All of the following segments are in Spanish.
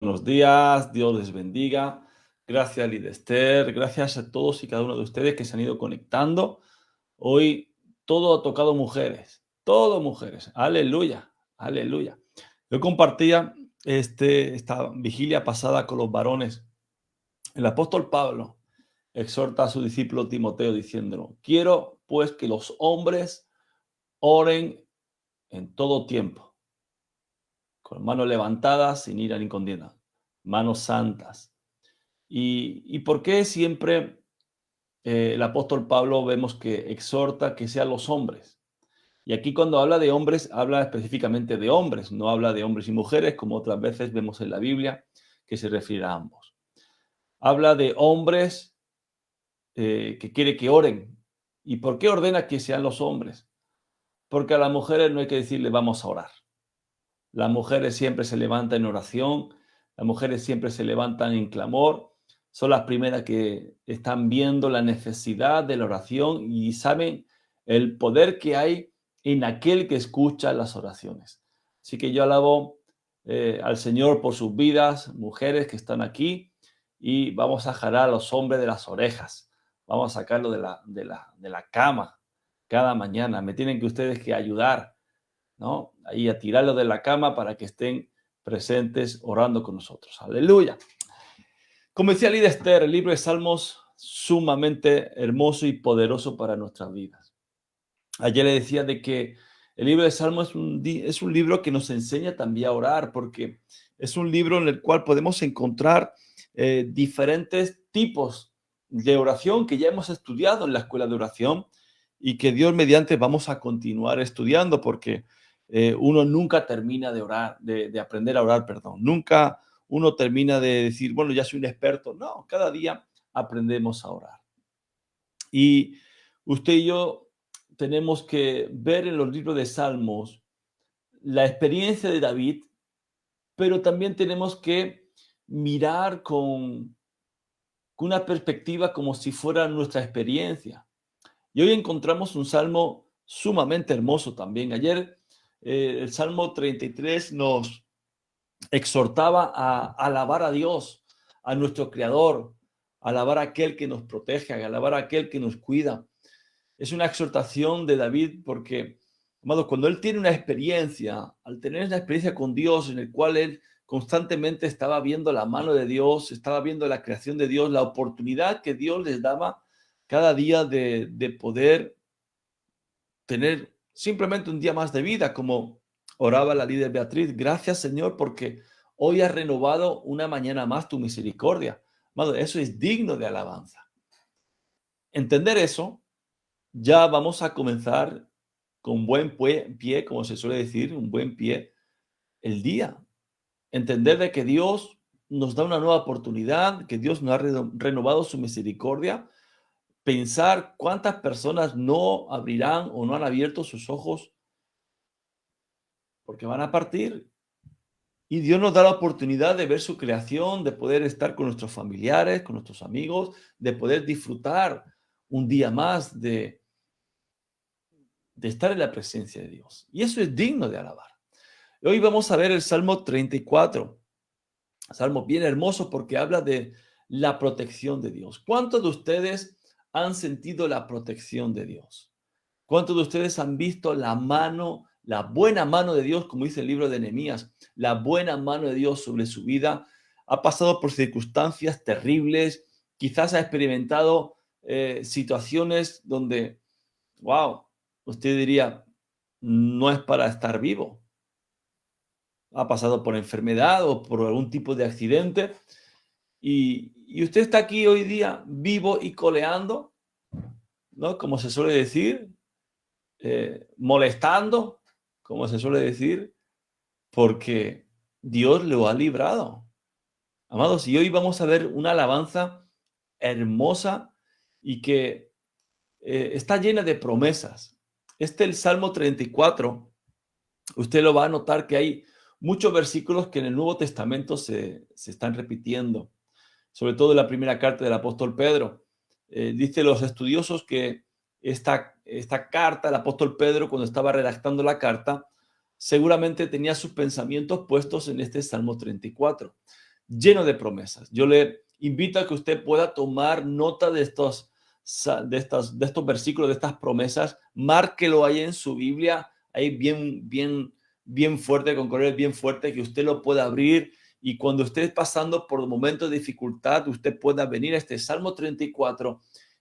Buenos días, Dios les bendiga. Gracias, Lidester. Gracias a todos y cada uno de ustedes que se han ido conectando. Hoy todo ha tocado mujeres, todo mujeres. Aleluya, aleluya. Yo compartía esta vigilia pasada con los varones. El apóstol Pablo exhorta a su discípulo Timoteo diciéndolo: quiero pues que los hombres oren en todo tiempo, con manos levantadas, sin ira ni contienda, manos santas. ¿Y por qué siempre el apóstol Pablo vemos que exhorta que sean los hombres? Y aquí cuando habla de hombres, habla específicamente de hombres, no habla de hombres y mujeres, como otras veces vemos en la Biblia, que se refiere a ambos. Habla de hombres que quiere que oren. ¿Y por qué ordena que sean los hombres? Porque a las mujeres no hay que decirle vamos a orar. Las mujeres siempre se levantan en oración, las mujeres siempre se levantan en clamor, son las primeras que están viendo la necesidad de la oración y saben el poder que hay en aquel que escucha las oraciones. Así que yo alabo al Señor por sus vidas, mujeres que están aquí, y vamos a jalar a los hombres de las orejas, vamos a sacarlo de la cama cada mañana. Me tienen que ustedes que ayudar, ¿no? Ahí a tirarlo de la cama para que estén presentes orando con nosotros. Aleluya. Como decía Lida Esther, el libro de Salmos sumamente hermoso y poderoso para nuestras vidas. Ayer le decía de que el libro de Salmos es un libro que nos enseña también a orar, porque es un libro en el cual podemos encontrar diferentes tipos de oración que ya hemos estudiado en la escuela de oración y que Dios mediante vamos a continuar estudiando, porque uno nunca termina de orar, de aprender a orar, perdón. Nunca uno termina de decir, bueno, ya soy un experto. No, cada día aprendemos a orar. Y usted y yo tenemos que ver en los libros de Salmos la experiencia de David, pero también tenemos que mirar con una perspectiva como si fuera nuestra experiencia. Y hoy encontramos un salmo sumamente hermoso también. Ayer el Salmo 33 nos exhortaba a alabar a Dios, a nuestro Creador, a alabar a aquel que nos protege, a alabar a aquel que nos cuida. Es una exhortación de David porque, amado, cuando él tiene una experiencia, al tener una experiencia con Dios en el cual él constantemente estaba viendo la mano de Dios, estaba viendo la creación de Dios, la oportunidad que Dios les daba cada día de poder tener simplemente un día más de vida, como oraba la líder Beatriz. Gracias, Señor, porque hoy has renovado una mañana más tu misericordia. Amado, eso es digno de alabanza. Entender eso, ya vamos a comenzar con buen pie, como se suele decir, un buen pie, el día. Entender de que Dios nos da una nueva oportunidad, que Dios nos ha renovado su misericordia. Pensar cuántas personas no abrirán o no han abierto sus ojos porque van a partir. Y Dios nos da la oportunidad de ver su creación, de poder estar con nuestros familiares, con nuestros amigos, de poder disfrutar un día más de estar en la presencia de Dios. Y eso es digno de alabar. Hoy vamos a ver el Salmo 34. Salmo bien hermoso porque habla de la protección de Dios. ¿Cuántos de ustedes han sentido la protección de Dios? ¿Cuántos de ustedes han visto la mano, la buena mano de Dios, como dice el libro de Nehemías, la buena mano de Dios sobre su vida? Ha pasado por circunstancias terribles, quizás ha experimentado situaciones donde, wow, usted diría, no es para estar vivo. Ha pasado por enfermedad o por algún tipo de accidente y usted está aquí hoy día vivo y coleando, ¿no? Como se suele decir, molestando, como se suele decir, porque Dios lo ha librado. Amados, y hoy vamos a ver una alabanza hermosa y que está llena de promesas. El Salmo 34, usted lo va a notar que hay muchos versículos que en el Nuevo Testamento se están repitiendo, sobre todo en la primera carta del apóstol Pedro. Dice los estudiosos que esta carta, el apóstol Pedro, cuando estaba redactando la carta, seguramente tenía sus pensamientos puestos en este Salmo 34. lleno de promesas. Yo le invito a que usted pueda tomar nota de estos versículos, de estas promesas. Márquelo ahí en su Biblia, ahí bien fuerte, con colores bien fuertes, que usted lo pueda abrir, y cuando esté pasando por momentos de dificultad, usted pueda venir a este Salmo 34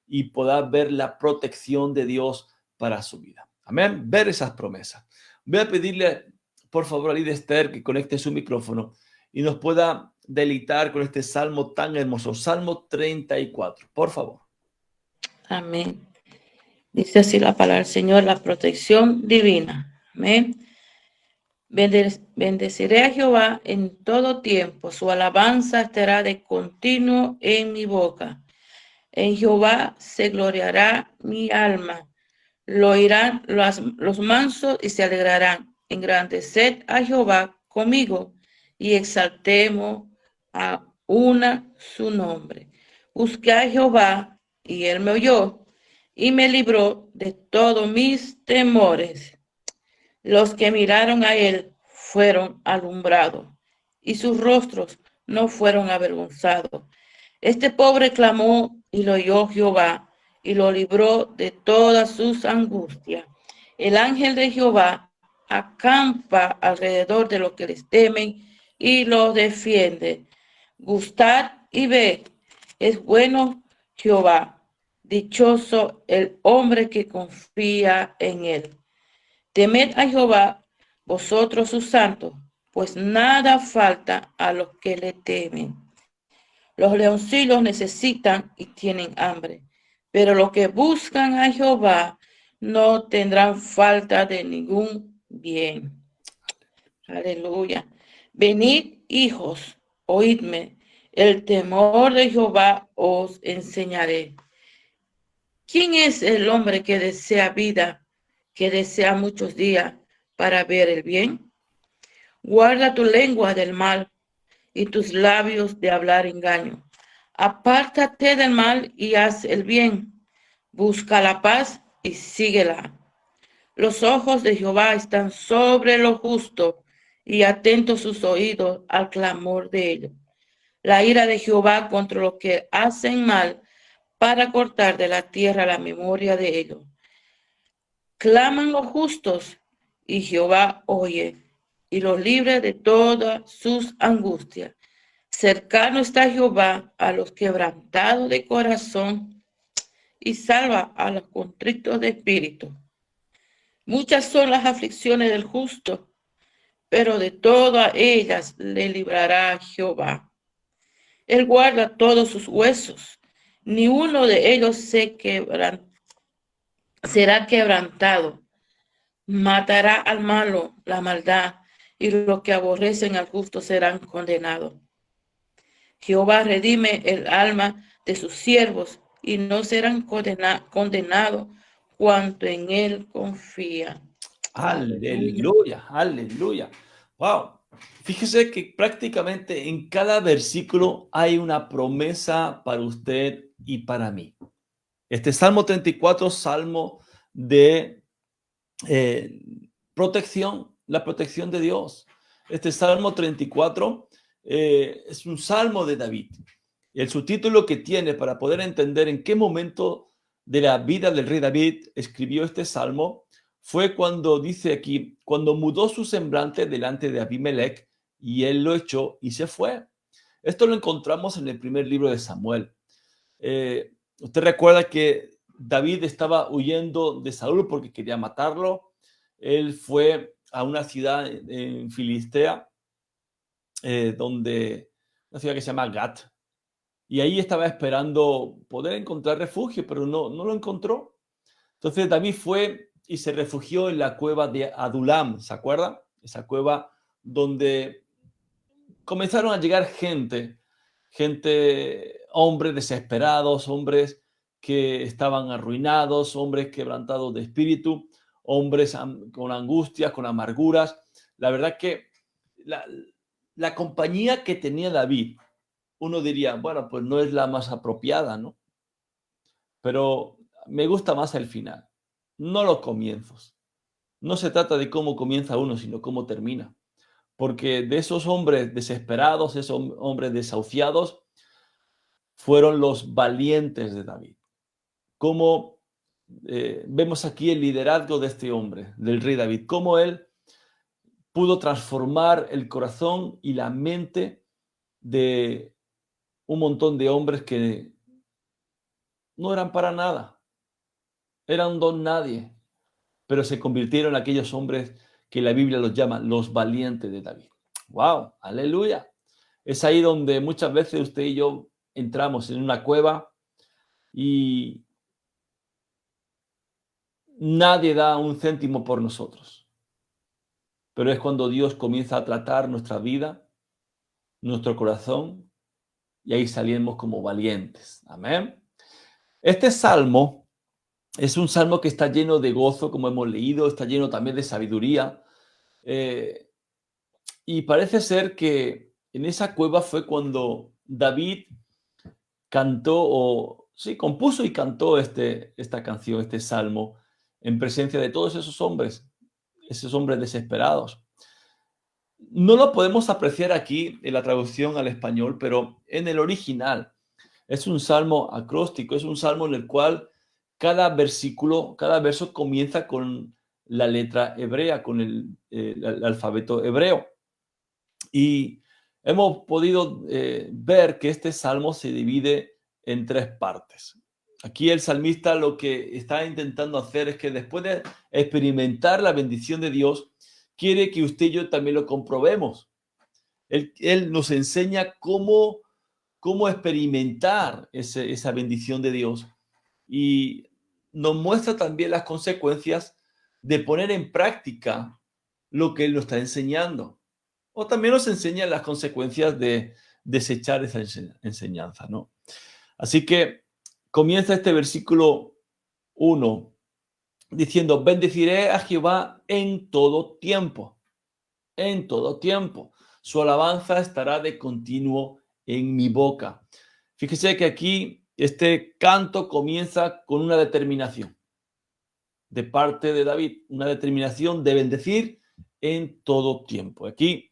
y pueda ver la protección de Dios para su vida. Amén. Ver esas promesas. Voy a pedirle, por favor, a Lidia Esther, que conecte su micrófono y nos pueda deleitar con este salmo tan hermoso. Salmo 34, por favor. Amén. Dice así la palabra del Señor, la protección divina. Amén. Bendeciré a Jehová en todo tiempo. Su alabanza estará de continuo en mi boca. En Jehová se gloriará mi alma. Lo oirán los mansos y se alegrarán. Engrandeced a Jehová conmigo y exaltemos a una su nombre. Busqué a Jehová y él me oyó y me libró de todos mis temores. Los que miraron a él fueron alumbrados y sus rostros no fueron avergonzados. Este pobre clamó y lo oyó Jehová y lo libró de todas sus angustias. El ángel de Jehová acampa alrededor de los que les temen y los defiende. Gustad y ved, es bueno Jehová. Dichoso el hombre que confía en él. Temed a Jehová, vosotros sus santos, pues nada falta a los que le temen. Los leoncillos necesitan y tienen hambre, pero los que buscan a Jehová no tendrán falta de ningún bien. Aleluya. Venid, hijos, oídme, el temor de Jehová os enseñaré. ¿Quién es el hombre que desea vida, que desea muchos días para ver el bien? Guarda tu lengua del mal y tus labios de hablar engaño. Apártate del mal y haz el bien. Busca la paz y síguela. Los ojos de Jehová están sobre lo justo y atentos sus oídos al clamor de ellos. La ira de Jehová contra los que hacen mal para cortar de la tierra la memoria de ellos. Claman los justos y Jehová oye y los libre de todas sus angustias. Cercano está Jehová a los quebrantados de corazón y salva a los contritos de espíritu. Muchas son las aflicciones del justo, pero de todas ellas le librará Jehová. Él guarda todos sus huesos, ni uno de ellos será quebrantado. Matará al malo la maldad, y los que aborrecen al justo serán condenados. Jehová redime el alma de sus siervos y no serán condenados cuanto en él confía. Aleluya, aleluya. Wow. Fíjese que prácticamente en cada versículo hay una promesa para usted y para mí. Este Salmo 34, salmo de protección, la protección de Dios. Este Salmo 34 es un salmo de David. El subtítulo que tiene para poder entender en qué momento de la vida del rey David escribió este salmo fue cuando dice aquí, cuando mudó su semblante delante de Abimelech y él lo echó y se fue. Esto lo encontramos en el primer libro de Samuel. Usted recuerda que David estaba huyendo de Saúl porque quería matarlo. Él fue a una ciudad en Filistea, una ciudad que se llama Gat, y ahí estaba esperando poder encontrar refugio, pero no lo encontró. Entonces David fue y se refugió en la cueva de Adulam, ¿se acuerda? Esa cueva donde comenzaron a llegar hombres desesperados, hombres que estaban arruinados, hombres quebrantados de espíritu, hombres con angustias, con amarguras. La verdad que la compañía que tenía David, uno diría, bueno, pues no es la más apropiada, ¿no? Pero me gusta más el final, no los comienzos. No se trata de cómo comienza uno, sino cómo termina. porque de esos hombres desesperados, esos hombres desahuciados, fueron los valientes de David. Cómo vemos aquí el liderazgo de este hombre, del rey David, cómo él pudo transformar el corazón y la mente de un montón de hombres que no eran para nada, eran don nadie, pero se convirtieron en aquellos hombres que la Biblia los llama los valientes de David. ¡Wow! ¡Aleluya! Es ahí donde muchas veces usted y yo entramos en una cueva y nadie da un céntimo por nosotros. Pero es cuando Dios comienza a tratar nuestra vida, nuestro corazón, y ahí salimos como valientes. Amén. Este salmo es un salmo que está lleno de gozo, como hemos leído, está lleno también de sabiduría. Y parece ser que en esa cueva fue cuando David compuso y cantó esta canción, este salmo, en presencia de todos esos hombres desesperados. No lo podemos apreciar aquí en la traducción al español, pero en el original es un salmo acróstico, es un salmo en el cual cada versículo, cada verso comienza con la letra hebrea, con el alfabeto hebreo. Y hemos podido ver que este salmo se divide en tres partes. Aquí el salmista lo que está intentando hacer es que después de experimentar la bendición de Dios, quiere que usted y yo también lo comprobemos. Él nos enseña cómo experimentar esa bendición de Dios y nos muestra también las consecuencias de poner en práctica lo que Él nos está enseñando. O también nos enseña las consecuencias de desechar esa enseñanza, ¿no? Así que comienza este versículo 1 diciendo, bendeciré a Jehová en todo tiempo, en todo tiempo. Su alabanza estará de continuo en mi boca. Fíjese que aquí este canto comienza con una determinación de parte de David, una determinación de bendecir en todo tiempo. Aquí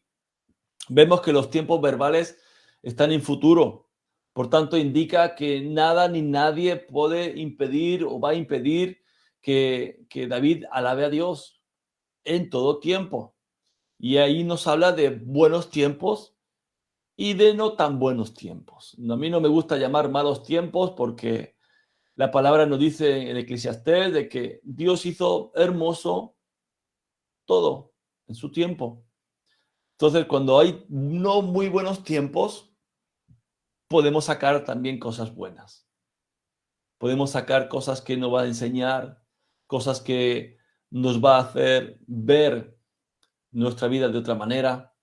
vemos que los tiempos verbales están en futuro, por tanto indica que nada ni nadie puede impedir o va a impedir que David alabe a Dios en todo tiempo. Y ahí nos habla de buenos tiempos y de no tan buenos tiempos. A mí no me gusta llamar malos tiempos porque la palabra nos dice en Eclesiastés de que Dios hizo hermoso todo en su tiempo. Entonces, cuando hay no muy buenos tiempos, podemos sacar también cosas buenas. Podemos sacar cosas que nos va a enseñar, cosas que nos va a hacer ver nuestra vida de otra manera,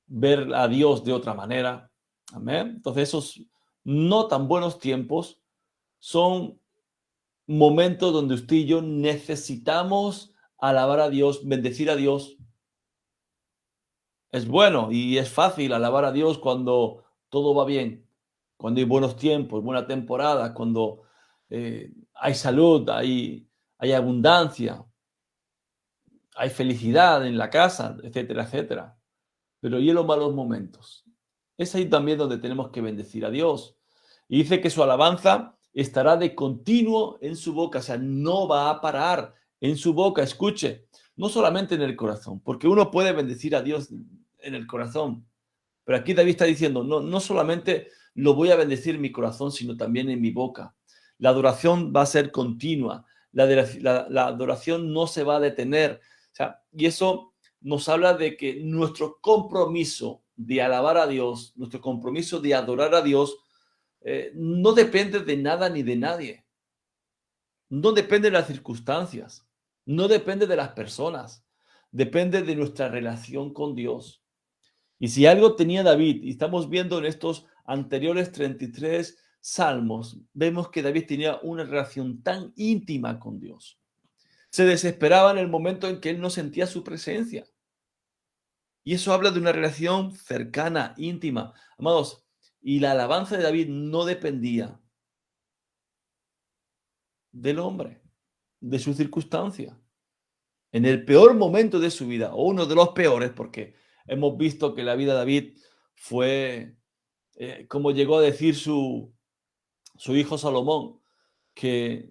ver a Dios de otra manera. Amén. Entonces, esos no tan buenos tiempos son momentos donde usted y yo necesitamos alabar a Dios, bendecir a Dios. Es bueno y es fácil alabar a Dios cuando todo va bien, cuando hay buenos tiempos, buena temporada, cuando hay salud, hay abundancia, hay felicidad en la casa, etcétera, etcétera. Pero ¿y en los malos momentos? Es ahí también donde tenemos que bendecir a Dios. Y dice que su alabanza estará de continuo en su boca, o sea, no va a parar en su boca. Escuche, no solamente en el corazón, porque uno puede bendecir a Dios en el corazón, pero aquí David está diciendo, no solamente lo voy a bendecir en mi corazón, sino también en mi boca. La adoración va a ser continua, la adoración no se va a detener. O sea, y eso nos habla de que nuestro compromiso de alabar a Dios, nuestro compromiso de adorar a Dios, no depende de nada ni de nadie. No depende de las circunstancias, no depende de las personas, depende de nuestra relación con Dios. Y si algo tenía David, y estamos viendo en estos anteriores 33 salmos, vemos que David tenía una relación tan íntima con Dios. Se desesperaba en el momento en que él no sentía su presencia. Y eso habla de una relación cercana, íntima. Amados, y la alabanza de David no dependía del hombre, de su circunstancia. En el peor momento de su vida, o uno de los peores, porque Hemos visto que la vida de David fue, como llegó a decir su hijo Salomón, que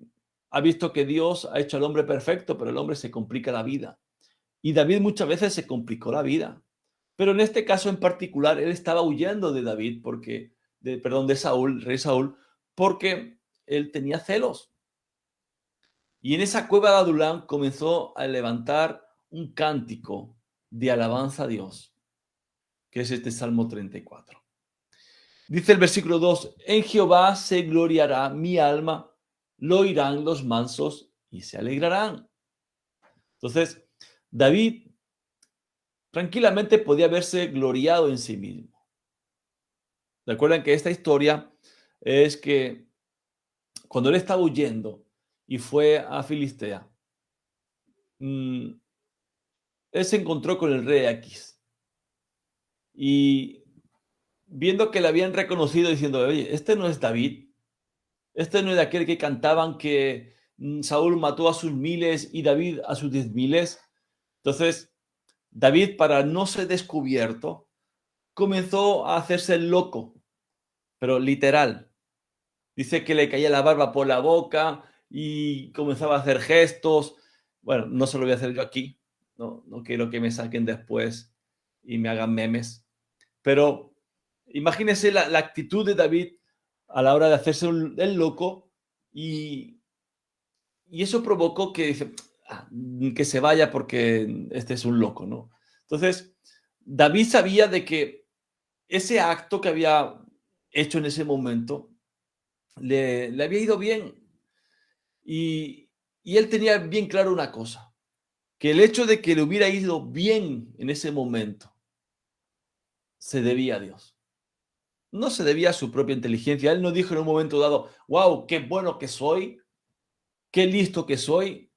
ha visto que Dios ha hecho al hombre perfecto, pero el hombre se complica la vida. Y David muchas veces se complicó la vida. Pero en este caso en particular, él estaba huyendo de David, de Saúl, rey Saúl, porque él tenía celos. Y en esa cueva de Adulán comenzó a levantar un cántico de alabanza a Dios, que es este Salmo 34. Dice el versículo 2, en Jehová se gloriará mi alma, lo oirán los mansos y se alegrarán. Entonces, David tranquilamente podía haberse gloriado en sí mismo. Recuerden que esta historia es que cuando él estaba huyendo y fue a Filistea, él se encontró con el rey Aquis y viendo que le habían reconocido diciendo, oye, este no es David, este no es de aquel que cantaban que Saúl mató a sus miles y David a sus 10,000. Entonces, David, para no ser descubierto, comenzó a hacerse el loco, pero literal. Dice que le caía la barba por la boca y comenzaba a hacer gestos. Bueno, no se lo voy a hacer yo aquí. No quiero que me saquen después y me hagan memes. Pero imagínense la actitud de David a la hora de hacerse el loco y eso provocó que dice, que se vaya porque este es un loco, ¿no? Entonces, David sabía de que ese acto que había hecho en ese momento le había ido bien y él tenía bien claro una cosa, que el hecho de que le hubiera ido bien en ese momento se debía a Dios. No se debía a su propia inteligencia. Él no dijo en un momento dado, wow, qué bueno que soy, qué listo que soy,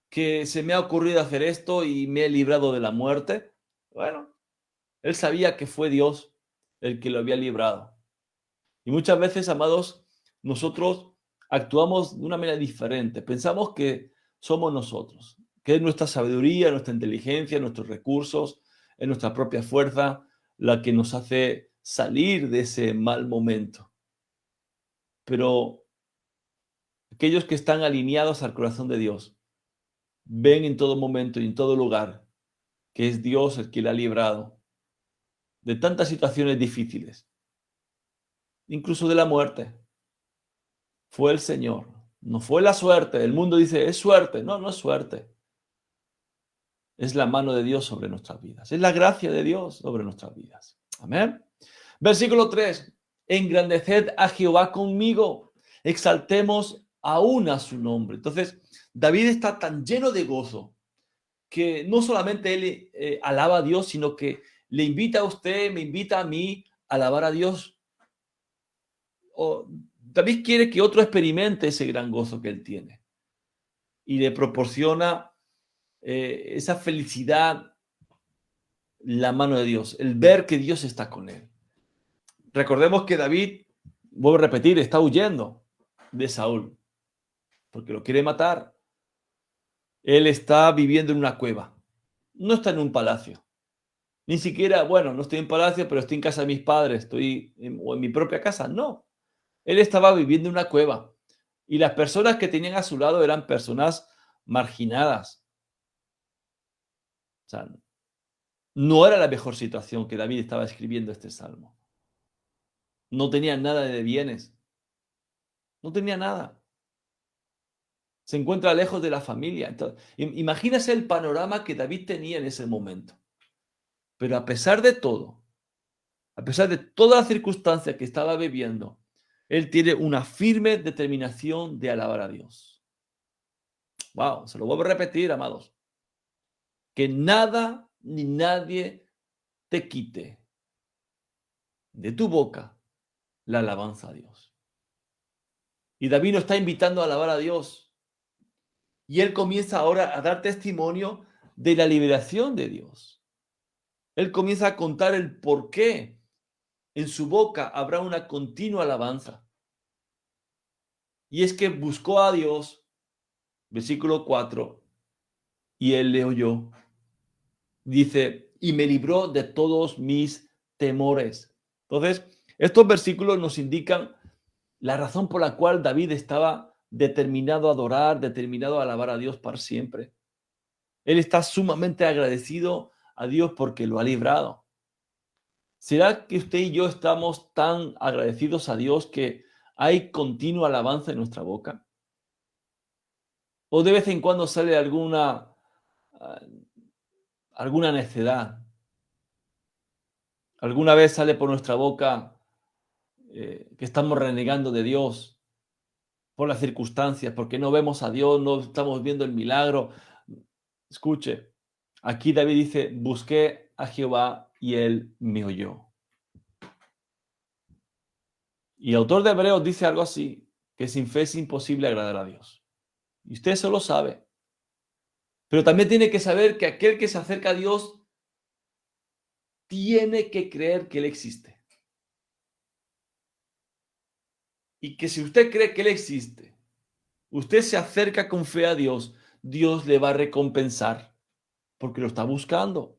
que se me ha ocurrido hacer esto y me he librado de la muerte. Bueno, él sabía que fue Dios el que lo había librado. Y muchas veces, amados, nosotros actuamos de una manera diferente. Pensamos que somos nosotros, que es nuestra sabiduría, nuestra inteligencia, nuestros recursos, es nuestra propia fuerza la que nos hace salir de ese mal momento. Pero aquellos que están alineados al corazón de Dios ven en todo momento y en todo lugar que es Dios el que le ha librado de tantas situaciones difíciles, incluso de la muerte. Fue el Señor, no fue la suerte. El mundo dice, es suerte. No, no es suerte. Es la mano de Dios sobre nuestras vidas. Es la gracia de Dios sobre nuestras vidas. Amén. Versículo 3. Engrandeced a Jehová conmigo. Exaltemos aún a su nombre. Entonces, David está tan lleno de gozo que no solamente él alaba a Dios, sino que le invita a usted, me invita a mí a alabar a Dios. David quiere que otro experimente ese gran gozo que él tiene y le proporciona esa felicidad, la mano de Dios, el ver que Dios está con él. Recordemos que David, vuelvo a repetir, está huyendo de Saúl porque lo quiere matar. Él está viviendo en una cueva, no está en un palacio. Ni siquiera, bueno, no estoy en palacio, pero estoy en casa de mis padres, o en mi propia casa. No, él estaba viviendo en una cueva y las personas que tenían a su lado eran personas marginadas. O sea, no era la mejor situación que David estaba escribiendo este salmo. No tenía nada de bienes. No tenía nada. Se encuentra lejos de la familia. Entonces, imagínese el panorama que David tenía en ese momento. Pero a pesar de todo, a pesar de todas las circunstancias que estaba viviendo, él tiene una firme determinación de alabar a Dios. Wow, se lo vuelvo a repetir, amados. Que nada ni nadie te quite de tu boca la alabanza a Dios. Y David nos está invitando a alabar a Dios. Y él comienza ahora a dar testimonio de la liberación de Dios. Él comienza a contar el por qué en su boca habrá una continua alabanza. Y es que buscó a Dios, versículo 4, y él le oyó. Dice, y me libró de todos mis temores. Entonces, estos versículos nos indican la razón por la cual David estaba determinado a adorar, determinado a alabar a Dios para siempre. Él está sumamente agradecido a Dios porque lo ha librado. ¿Será que usted y yo estamos tan agradecidos a Dios que hay continua alabanza en nuestra boca? ¿O de vez en cuando sale ah, alguna necedad? ¿Alguna vez sale por nuestra boca que estamos renegando de Dios por las circunstancias, porque no vemos a Dios, no estamos viendo el milagro? Escuche, aquí David dice, busqué a Jehová y él me oyó. Y el autor de Hebreos dice algo así, que sin fe es imposible agradar a Dios. Y usted eso lo sabe. Pero también tiene que saber que aquel que se acerca a Dios tiene que creer que Él existe. Y que si usted cree que Él existe, usted se acerca con fe a Dios, Dios le va a recompensar porque lo está buscando.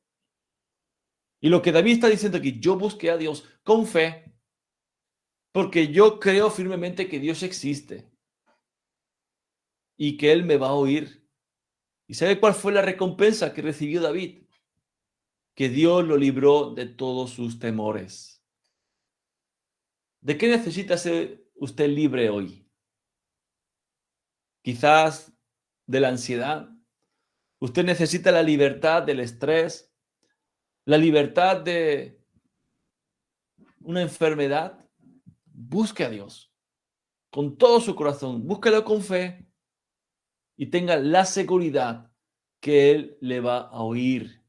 Y lo que David está diciendo aquí, yo busqué a Dios con fe porque yo creo firmemente que Dios existe y que Él me va a oír. ¿Y sabe cuál fue la recompensa que recibió David? Que Dios lo libró de todos sus temores. ¿De qué necesita ser usted libre hoy? Quizás de la ansiedad. Usted necesita la libertad del estrés, la libertad de una enfermedad. Busque a Dios con todo su corazón. Búsquelo con fe y tenga la seguridad que Él le va a oír.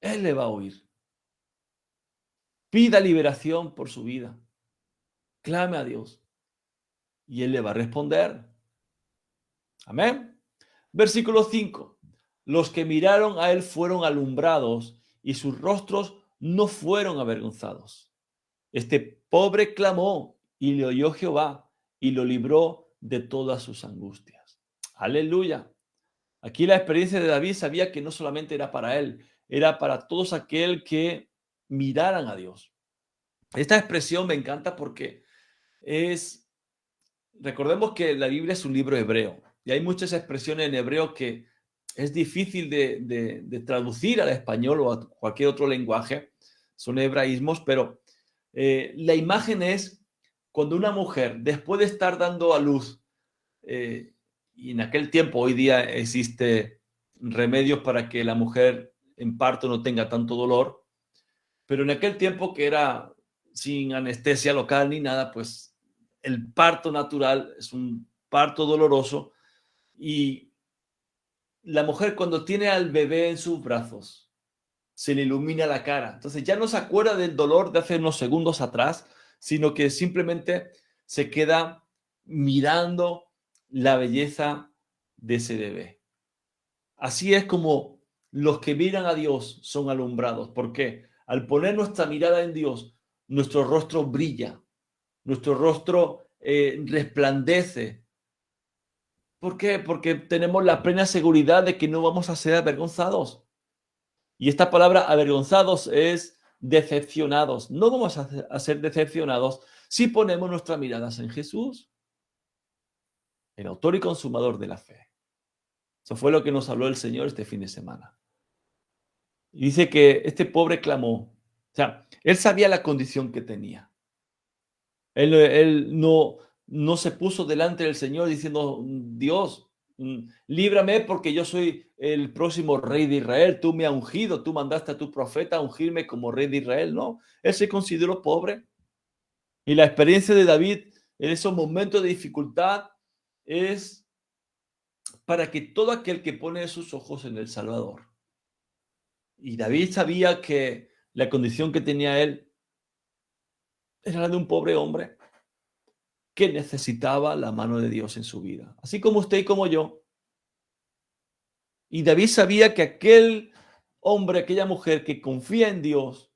Él le va a oír. Pida liberación por su vida. Clame a Dios y Él le va a responder. Amén. Versículo 5. Los que miraron a Él fueron alumbrados y sus rostros no fueron avergonzados. Este pobre clamó y le oyó Jehová y lo libró de todas sus angustias. Aleluya. Aquí la experiencia de David sabía que no solamente era para él, era para todos aquel que miraran a Dios. Esta expresión me encanta porque recordemos que la Biblia es un libro hebreo y hay muchas expresiones en hebreo que es difícil de traducir al español o a cualquier otro lenguaje. Son hebraísmos, pero la imagen es cuando una mujer, después de estar dando a luz, y en aquel tiempo, hoy día existe remedios para que la mujer en parto no tenga tanto dolor, pero en aquel tiempo que era sin anestesia local ni nada, pues el parto natural es un parto doloroso y la mujer cuando tiene al bebé en sus brazos, se le ilumina la cara. Entonces ya no se acuerda del dolor de hace unos segundos atrás, sino que simplemente se queda mirando la belleza de ese bebé. Así es como los que miran a Dios son alumbrados. ¿Por qué? Al poner nuestra mirada en Dios, nuestro rostro brilla, nuestro rostro resplandece. ¿Por qué? Porque tenemos la plena seguridad de que no vamos a ser avergonzados. Y esta palabra avergonzados es decepcionados. No vamos a ser decepcionados si ponemos nuestras miradas en Jesús, el autor y consumador de la fe. Eso fue lo que nos habló el Señor este fin de semana. Y dice que este pobre clamó. O sea, él sabía la condición que tenía. Él no se puso delante del Señor diciendo, Dios, líbrame porque yo soy el próximo rey de Israel. Tú me has ungido, tú mandaste a tu profeta a ungirme como rey de Israel. No, él se consideró pobre. Y la experiencia de David en esos momentos de dificultad es para que todo aquel que pone sus ojos en el Salvador. Y David sabía que la condición que tenía él era la de un pobre hombre que necesitaba la mano de Dios en su vida, así como usted y como yo. Y David sabía que aquel hombre, aquella mujer que confía en Dios,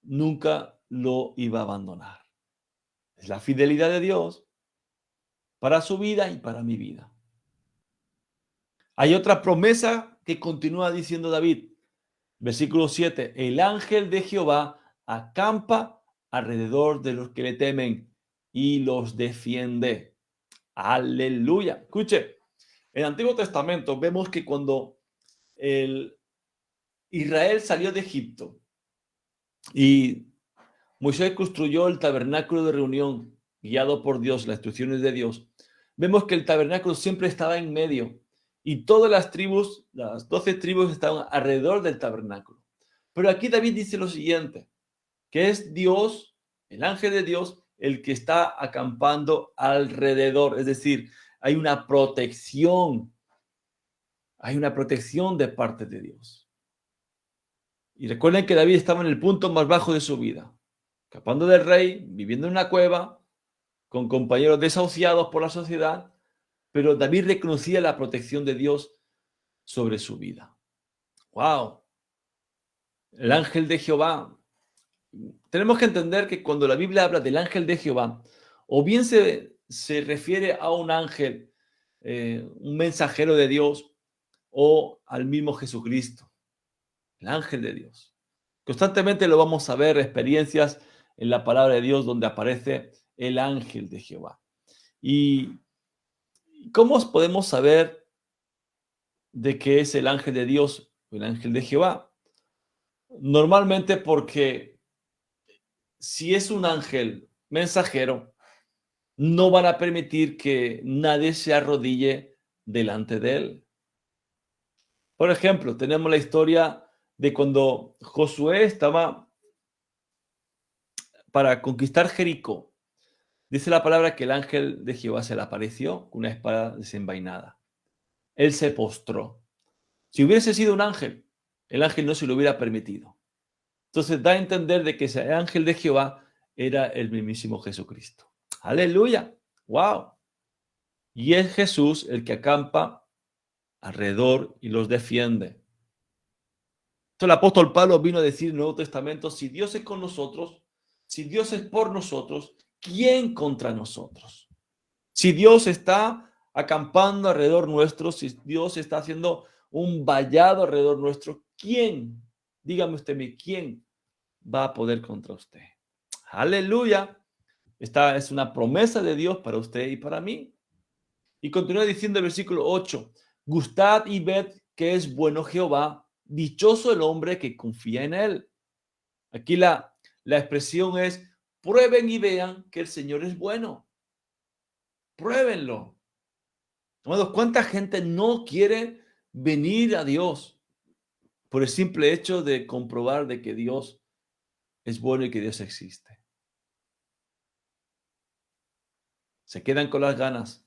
nunca lo iba a abandonar. Es la fidelidad de Dios para su vida y para mi vida. Hay otra promesa que continúa diciendo David. Versículo 7. El ángel de Jehová acampa alrededor de los que le temen y los defiende. Aleluya. Escuche, en el Antiguo Testamento vemos que cuando Israel salió de Egipto y Moisés construyó el tabernáculo de reunión, guiado por Dios, las instrucciones de Dios, vemos que el tabernáculo siempre estaba en medio y todas las tribus, las 12 tribus estaban alrededor del tabernáculo. Pero aquí David dice lo siguiente, que es Dios, el ángel de Dios, el que está acampando alrededor. Es decir, hay una protección de parte de Dios. Y recuerden que David estaba en el punto más bajo de su vida, escapando del rey, viviendo en una cueva, con compañeros desahuciados por la sociedad, pero David reconocía la protección de Dios sobre su vida. ¡Wow! El ángel de Jehová. Tenemos que entender que cuando la Biblia habla del ángel de Jehová, o bien se refiere a un ángel, un mensajero de Dios, o al mismo Jesucristo, el ángel de Dios. Constantemente lo vamos a ver, experiencias en la palabra de Dios donde aparece el ángel de Jehová. ¿Y cómo podemos saber de qué es el ángel de Dios o el ángel de Jehová? Normalmente porque si es un ángel mensajero, no van a permitir que nadie se arrodille delante de él. Por ejemplo, tenemos la historia de cuando Josué estaba para conquistar Jericó. Dice la palabra que el ángel de Jehová se le apareció con una espada desenvainada. Él se postró. Si hubiese sido un ángel, el ángel no se lo hubiera permitido. Entonces da a entender de que ese ángel de Jehová era el mismísimo Jesucristo. Aleluya. Wow. Y es Jesús el que acampa alrededor y los defiende. Entonces el apóstol Pablo vino a decir en el Nuevo Testamento, si Dios es con nosotros, si Dios es por nosotros, ¿quién contra nosotros? Si Dios está acampando alrededor nuestro, si Dios está haciendo un vallado alrededor nuestro, ¿quién? Dígame usted, ¿quién va a poder contra usted? Aleluya. Esta es una promesa de Dios para usted y para mí. Y continúa diciendo el versículo 8, gustad y ved que es bueno Jehová, dichoso el hombre que confía en él. Aquí la expresión es, prueben y vean que el Señor es bueno. Pruébenlo. Amados, ¿cuánta gente no quiere venir a Dios por el simple hecho de comprobar de que Dios es bueno y que Dios existe? Se quedan con las ganas.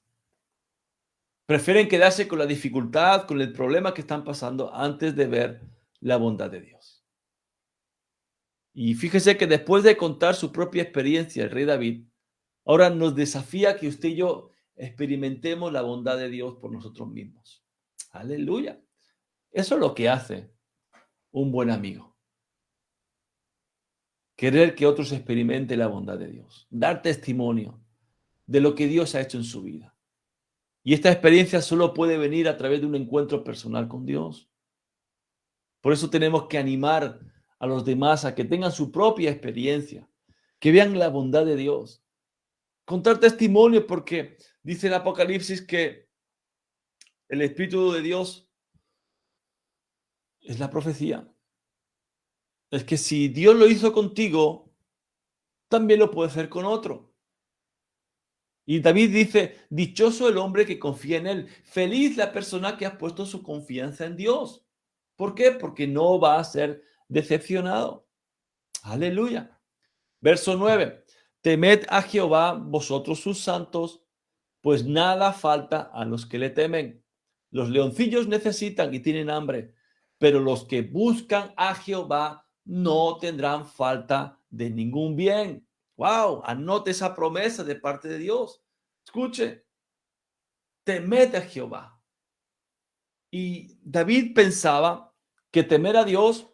Prefieren quedarse con la dificultad, con el problema que están pasando antes de ver la bondad de Dios. Y fíjese que después de contar su propia experiencia, el rey David, ahora nos desafía que usted y yo experimentemos la bondad de Dios por nosotros mismos. Aleluya. Eso es lo que hace un buen amigo. Querer que otros experimenten la bondad de Dios. Dar testimonio de lo que Dios ha hecho en su vida. Y esta experiencia solo puede venir a través de un encuentro personal con Dios. Por eso tenemos que animar a los demás a que tengan su propia experiencia, que vean la bondad de Dios. Contar testimonio porque dice el Apocalipsis que el Espíritu de Dios es la profecía. Es que si Dios lo hizo contigo, también lo puede hacer con otro. Y David dice, dichoso el hombre que confía en él. Feliz la persona que ha puesto su confianza en Dios. ¿Por qué? Porque no va a ser decepcionado. Aleluya. Verso 9. Temed a Jehová vosotros sus santos, pues nada falta a los que le temen. Los leoncillos necesitan y tienen hambre, pero los que buscan a Jehová no tendrán falta de ningún bien. Wow, anote esa promesa de parte de Dios. Escuche, temed a Jehová. Y David pensaba que temer a Dios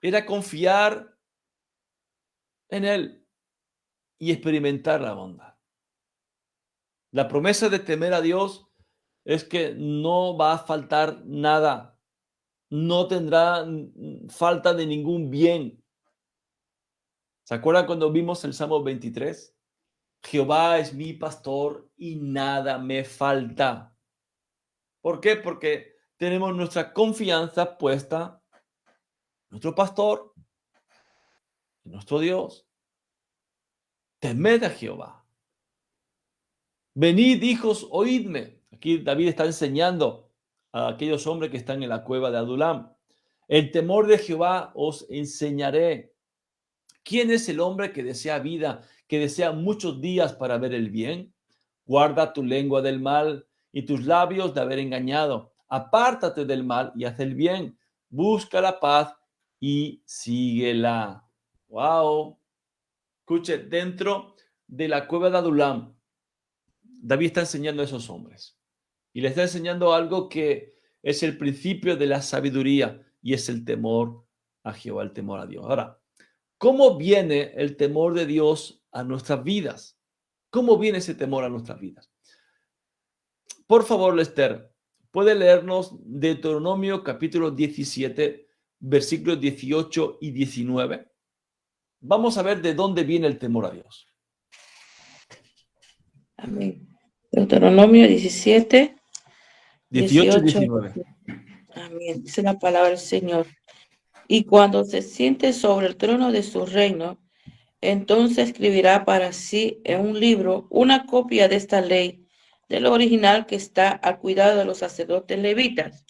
era confiar en él y experimentar la bondad. La promesa de temer a Dios es que no va a faltar nada. no tendrá falta de ningún bien. ¿Se acuerdan cuando vimos el Salmo 23? Jehová es mi pastor y nada me falta. ¿Por qué? Porque tenemos nuestra confianza puesta en nuestro pastor, en nuestro Dios. Temed a Jehová. Venid, hijos, oídme. Aquí David está enseñando a aquellos hombres que están en la cueva de Adulam. El temor de Jehová os enseñaré. ¿Quién es el hombre que desea vida, que desea muchos días para ver el bien? Guarda tu lengua del mal y tus labios de haber engañado. Apártate del mal y haz el bien. Busca la paz y síguela. Wow. Escuche, dentro de la cueva de Adulam, David está enseñando a esos hombres y les está enseñando algo que es el principio de la sabiduría y es el temor a Jehová, el temor a Dios. Ahora, ¿cómo viene el temor de Dios a nuestras vidas? ¿Cómo viene ese temor a nuestras vidas? Por favor, Lester, ¿puede leernos Deuteronomio capítulo 17, versículos 18 y 19? Vamos a ver de dónde viene el temor a Dios. Amén. Deuteronomio 17, 18 y 18. 19. Amén. Dice la palabra del Señor. Y cuando se siente sobre el trono de su reino, entonces escribirá para sí en un libro una copia de esta ley, del original que está al cuidado de los sacerdotes levitas.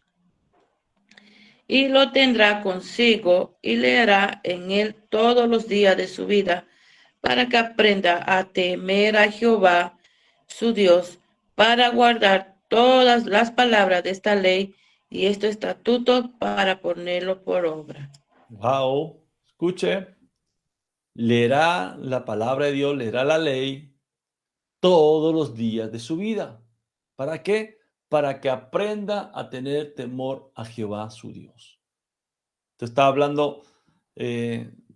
Y lo tendrá consigo y leerá en él todos los días de su vida, para que aprenda a temer a Jehová, su Dios, para guardar todas las palabras de esta ley y estos estatutos para ponerlo por obra. Wow, escuche, leerá la palabra de Dios, leerá la ley todos los días de su vida. ¿Para qué? Para que aprenda a tener temor a Jehová su Dios. Te está hablando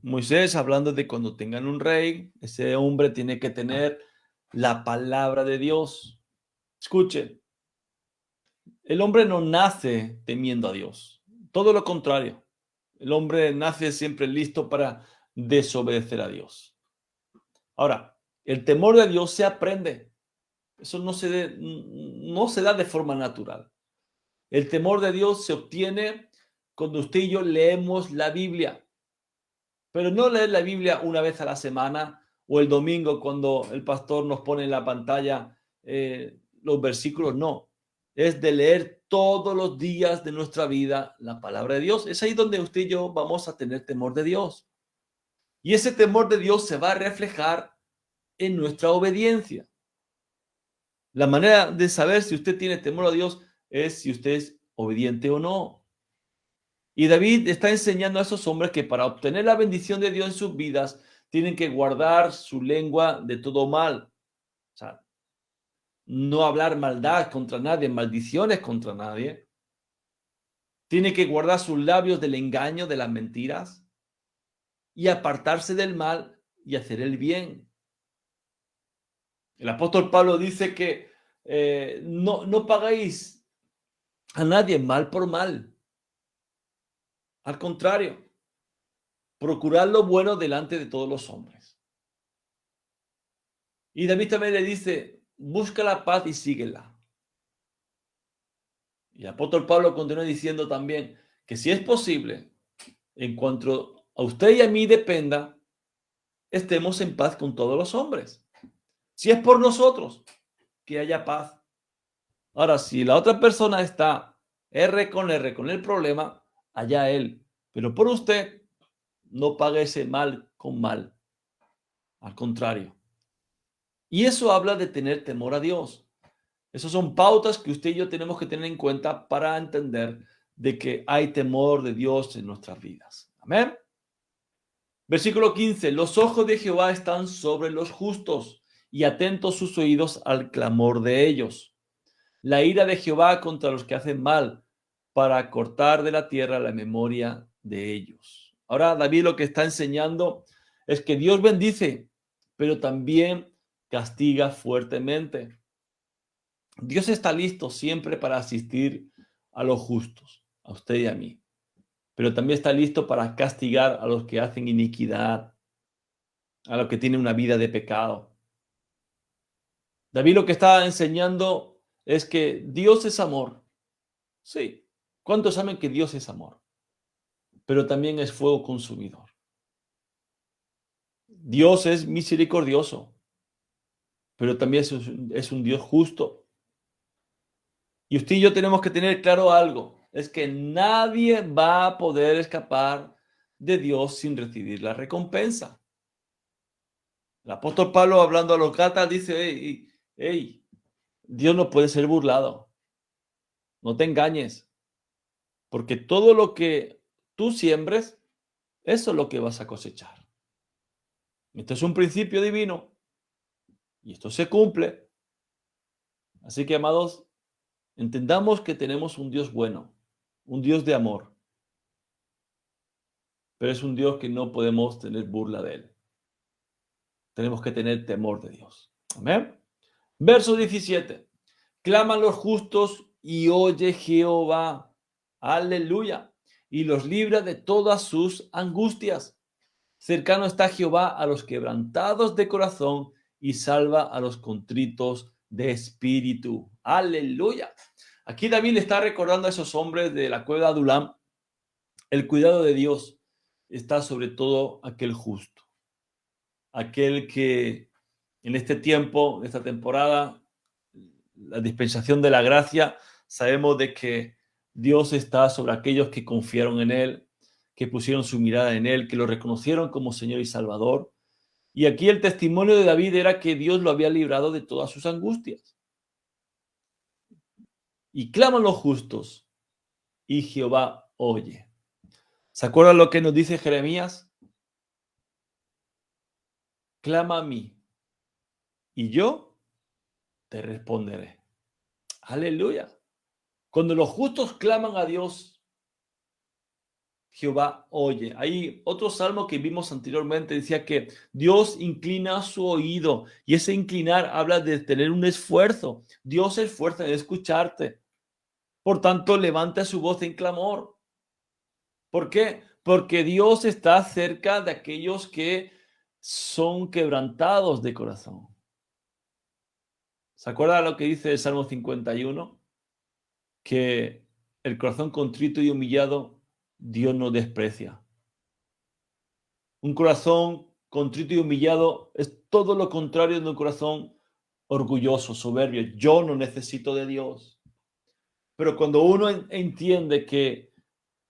Moisés, hablando de cuando tengan un rey, ese hombre tiene que tener la palabra de Dios. Escuchen, el hombre no nace temiendo a Dios, todo lo contrario. El hombre nace siempre listo para desobedecer a Dios. Ahora, el temor de Dios se aprende. Eso no se da de forma natural. El temor de Dios se obtiene cuando usted y yo leemos la Biblia. Pero no leer la Biblia una vez a la semana o el domingo cuando el pastor nos pone en la pantalla los versículos. No, es de leer todos los días de nuestra vida la palabra de Dios. Es ahí donde usted y yo vamos a tener temor de Dios. Y ese temor de Dios se va a reflejar en nuestra obediencia. La manera de saber si usted tiene temor a Dios es si usted es obediente o no. Y David está enseñando a esos hombres que para obtener la bendición de Dios en sus vidas tienen que guardar su lengua de todo mal. O sea, no hablar maldad contra nadie, maldiciones contra nadie. Tiene que guardar sus labios del engaño, de las mentiras y apartarse del mal y hacer el bien. El apóstol Pablo dice que no pagáis a nadie mal por mal. Al contrario, procurad lo bueno delante de todos los hombres. Y David también le dice, busca la paz y síguela. Y el apóstol Pablo continúa diciendo también que si es posible, en cuanto a usted y a mí dependa, estemos en paz con todos los hombres. Si es por nosotros, que haya paz. Ahora, si la otra persona está R con el problema, allá él. Pero por usted, no pague ese mal con mal. Al contrario. Y eso habla de tener temor a Dios. Esas son pautas que usted y yo tenemos que tener en cuenta para entender de que hay temor de Dios en nuestras vidas. Amén. Versículo 15. Los ojos de Jehová están sobre los justos y atentos sus oídos al clamor de ellos. La ira de Jehová contra los que hacen mal, para cortar de la tierra la memoria de ellos. Ahora David lo que está enseñando es que Dios bendice, pero también castiga fuertemente. Dios está listo siempre para asistir a los justos, a usted y a mí. pero también está listo para castigar a los que hacen iniquidad, a los que tienen una vida de pecado. David lo que está enseñando es que Dios es amor. Sí. ¿Cuántos saben que Dios es amor? Pero también es fuego consumidor. Dios es misericordioso, pero también es un Dios justo. Y usted y yo tenemos que tener claro algo, es que nadie va a poder escapar de Dios sin recibir la recompensa. El apóstol Pablo, hablando a los Gálatas, dice, hey, Dios no puede ser burlado, no te engañes, porque todo lo que tú siembres, eso es lo que vas a cosechar. Esto es un principio divino y esto se cumple. Así que, amados, entendamos que tenemos un Dios bueno, un Dios de amor, pero es un Dios que no podemos tener burla de él. Tenemos que tener temor de Dios. Amén. Verso 17. Claman los justos y oye Jehová. Aleluya. Y los libra de todas sus angustias. Cercano está Jehová a los quebrantados de corazón y salva a los contritos de espíritu. Aleluya. Aquí David le está recordando a esos hombres de la cueva de Adulam. El cuidado de Dios está sobre todo aquel justo. Aquel que en este tiempo, en esta temporada, la dispensación de la gracia, sabemos de que Dios está sobre aquellos que confiaron en Él, que pusieron su mirada en Él, que lo reconocieron como Señor y Salvador. Y aquí el testimonio de David era que Dios lo había librado de todas sus angustias. Y claman los justos, y Jehová oye. ¿Se acuerdan lo que nos dice Jeremías? Clama a mí, y yo te responderé. Aleluya. Cuando los justos claman a Dios, Jehová oye. Hay otro salmo que vimos anteriormente, decía que Dios inclina su oído, y ese inclinar habla de tener un esfuerzo. Dios se esfuerza en escucharte. Por tanto, levanta su voz en clamor. ¿Por qué? Porque Dios está cerca de aquellos que son quebrantados de corazón. ¿Se acuerda lo que dice el Salmo 51? Que el corazón contrito y humillado Dios no desprecia. Un corazón contrito y humillado es todo lo contrario de un corazón orgulloso, soberbio. Yo no necesito de Dios. Pero cuando uno entiende que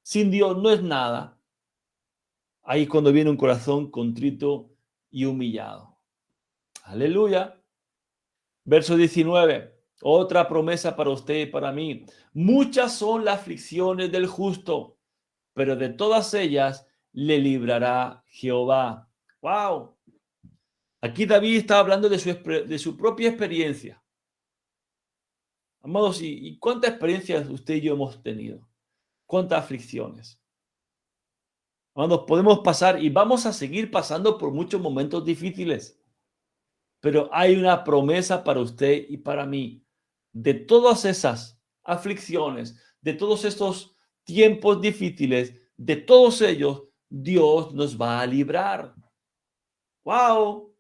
sin Dios no es nada, ahí cuando viene un corazón contrito y humillado. Aleluya. Verso 19. Otra promesa para usted y para mí. Muchas son las aflicciones del justo, pero de todas ellas le librará Jehová. ¡Wow! Aquí David está hablando de su propia experiencia. Amados, ¿y cuántas experiencias usted y yo hemos tenido? ¿Cuántas aflicciones? Amados, podemos pasar y vamos a seguir pasando por muchos momentos difíciles. Pero hay una promesa para usted y para mí. De todas esas aflicciones, de todos estos tiempos difíciles, de todos ellos, Dios nos va a librar. ¡Wow!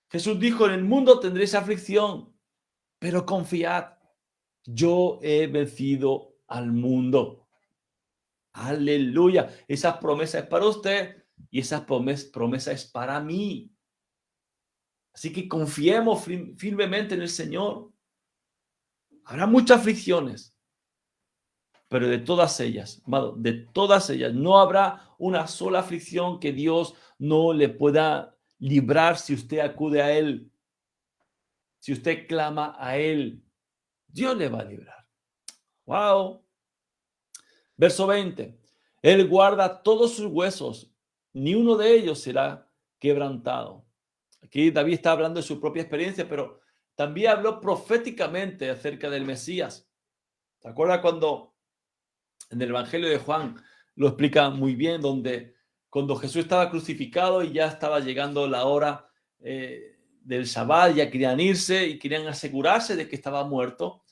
Jesús dijo, en el mundo tendréis aflicción, pero confiad, yo he vencido al mundo. Aleluya. Esa promesa es para usted y esa promesa es para mí. Así que confiemos firmemente en el Señor. Habrá muchas aflicciones, pero de todas ellas, amado, de todas ellas, no habrá una sola aflicción que Dios no le pueda librar si usted acude a Él. Si usted clama a Él, Dios le va a librar. ¡Wow! Verso 20. Él guarda todos sus huesos, ni uno de ellos será quebrantado. Aquí David está hablando de su propia experiencia, pero también habló proféticamente acerca del Mesías. ¿Se acuerda cuando en el Evangelio de Juan lo explica muy bien, donde cuando Jesús estaba crucificado y ya estaba llegando la hora del Shabbat, ya querían irse y querían asegurarse de que estaba muerto?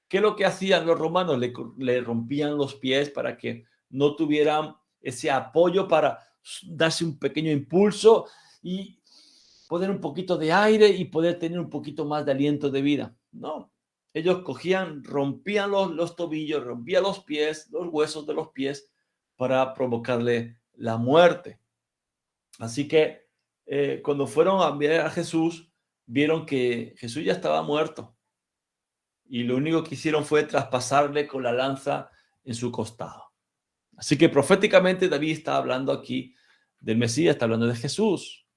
¿Qué es lo que hacían los romanos? Le rompían los pies para que no tuvieran ese apoyo para darse un pequeño impulso y poner un poquito de aire y poder tener un poquito más de aliento de vida. No, ellos cogían, rompían los tobillos, rompían los pies, los huesos de los pies para provocarle la muerte. Así que cuando fueron a ver a Jesús, vieron que Jesús ya estaba muerto y lo único que hicieron fue traspasarle con la lanza en su costado. Así que proféticamente David está hablando aquí del Mesías, está hablando de Jesús.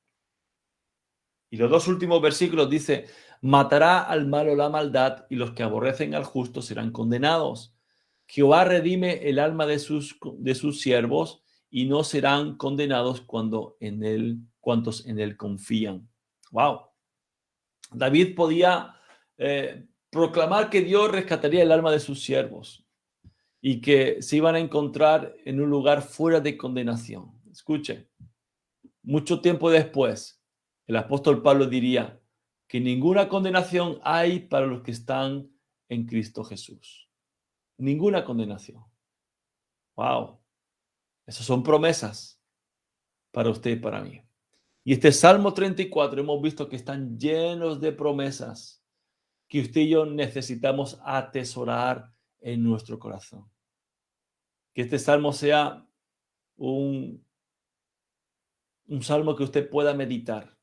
Y los dos últimos versículos dice, matará al malo la maldad y los que aborrecen al justo serán condenados. Jehová redime el alma de sus siervos y no serán condenados cuantos en él confían. Wow. David podía proclamar que Dios rescataría el alma de sus siervos y que se iban a encontrar en un lugar fuera de condenación. Escuchen, mucho tiempo después, el apóstol Pablo diría que ninguna condenación hay para los que están en Cristo Jesús. Ninguna condenación. Wow. Esas son promesas para usted y para mí. Y este Salmo 34 hemos visto que están llenos de promesas que usted y yo necesitamos atesorar en nuestro corazón. Que este Salmo sea un Salmo que usted pueda meditar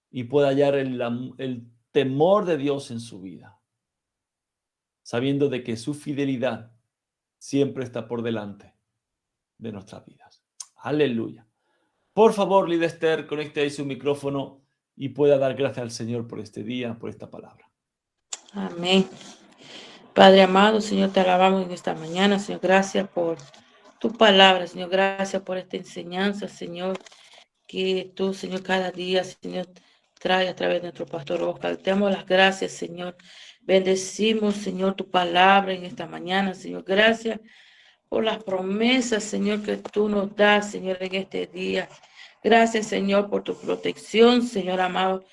y pueda hallar el temor de Dios en su vida, sabiendo de que su fidelidad siempre está por delante de nuestras vidas. Aleluya. Por favor, líder Esther, conecte ahí su micrófono y pueda dar gracias al Señor por este día, por esta palabra. Amén. Padre amado, Señor, te alabamos en esta mañana, Señor. Gracias por tu palabra, Señor. Gracias por esta enseñanza, Señor, que tú, Señor, cada día, Señor, trae a través de nuestro pastor Oscar. Te damos las gracias, Señor. Bendecimos, Señor, tu palabra en esta mañana, Señor. Gracias por las promesas, Señor, que tú nos das, Señor, en este día. Gracias, Señor, por tu protección, Señor amado.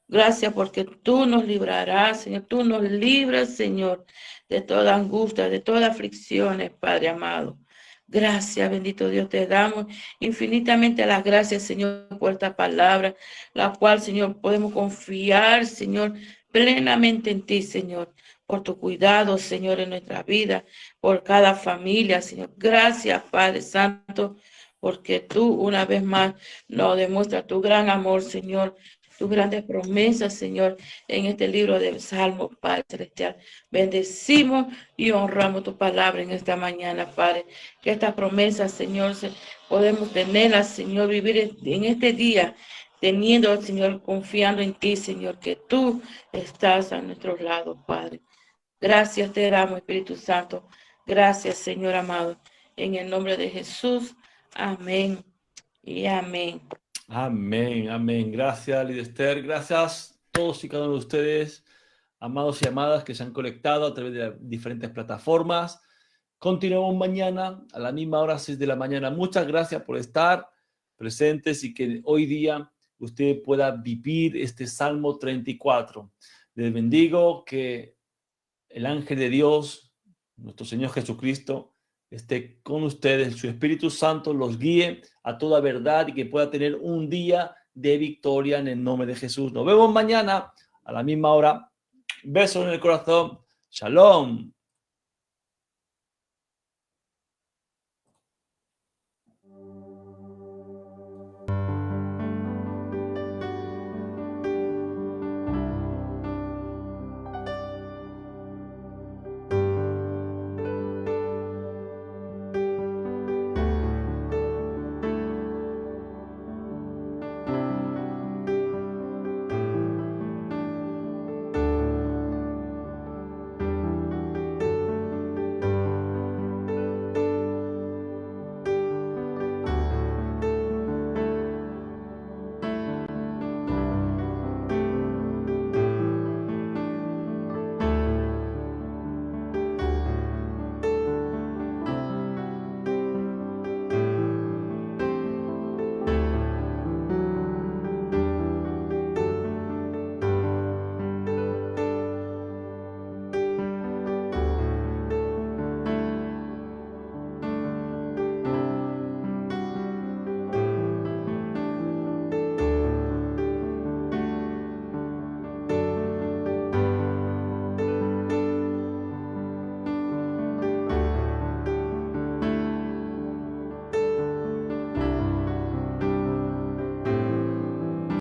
Gracias porque tú nos librarás, Señor. Tú nos libras, Señor, de toda angustia, de toda aflicción, Padre amado. Gracias, bendito Dios, te damos infinitamente las gracias, Señor, por esta palabra, la cual, Señor, podemos confiar, Señor, plenamente en ti, Señor, por tu cuidado, Señor, en nuestra vida, por cada familia, Señor. Gracias, Padre Santo, porque tú una vez más nos demuestras tu gran amor, Señor, tus grandes promesas, Señor, en este libro del Salmo, Padre Celestial. Bendecimos y honramos tu palabra en esta mañana, Padre. Que estas promesas, Señor, podemos tenerlas, Señor, vivir en este día, teniendo, Señor, confiando en ti, Señor, que tú estás a nuestro lado, Padre. Gracias te damos, Espíritu Santo. Gracias, Señor amado. En el nombre de Jesús. Amén y amén. Amén, amén. Gracias, líder Esther. Gracias a todos y cada uno de ustedes, amados y amadas que se han conectado a través de diferentes plataformas. Continuamos mañana a la misma hora, 6 de la mañana. Muchas gracias por estar presentes y que hoy día usted pueda vivir este Salmo 34. Les bendigo, que el ángel de Dios, nuestro Señor Jesucristo, esté con ustedes, su Espíritu Santo los guíe a toda verdad y que pueda tener un día de victoria en el nombre de Jesús. Nos vemos mañana a la misma hora. Besos en el corazón. Shalom.